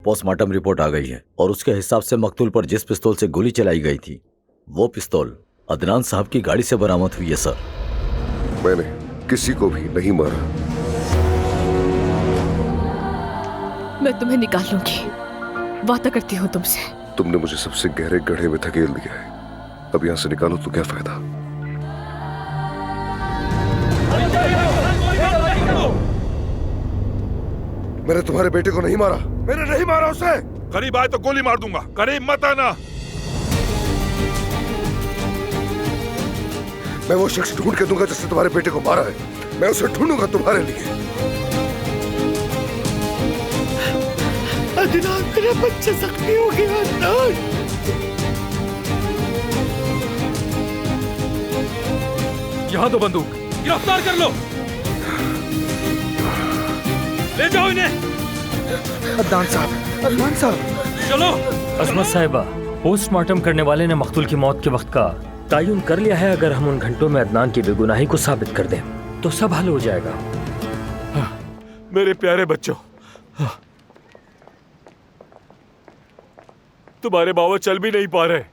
Postmortem report आ गई है और उसके हिसाब से मकतूल पर जिस पिस्तौल से गोली चलाई गई थी वो पिस्तौल अदनान साहब की गाड़ी से बरामद हुई है सर। मैंने किसी को भी नहीं मारा। मैं तुम्हें निकाल लूंगी, वादा करती हूँ तुमसे। तुमने मुझे सबसे गहरे गड्ढे में धकेल दिया है, अब यहां से निकालो तो क्या फायदा। मैंने तुम्हारे बेटे को नहीं मारा, मैंने नहीं मारा उसे। करीब आए तो गोली मार दूंगा, करीब मत आना। मैं वो शख्स ढूंढ के दूंगा जिसने तुम्हारे बेटे को मारा है, मैं उसे ढूंढूंगा तुम्हारे लिए। अदनान, मेरा बच्चा जख्मी हो गया। अदनान, यहाँ दो बंदूक, गिरफ्तार कर लो, ले जाओ इन्हें। अदनान साहब, अदनान साहब। चलो। अजमत साहिबा, पोस्टमार्टम करने वाले ने मकतूल की मौत के वक्त का तयन कर लिया है। अगर हम उन घंटों में अदनान की बेगुनाही को साबित कर दें तो सब हल हो जाएगा। मेरे प्यारे बच्चों, तुम्हारे बाबा चल भी नहीं पा रहे,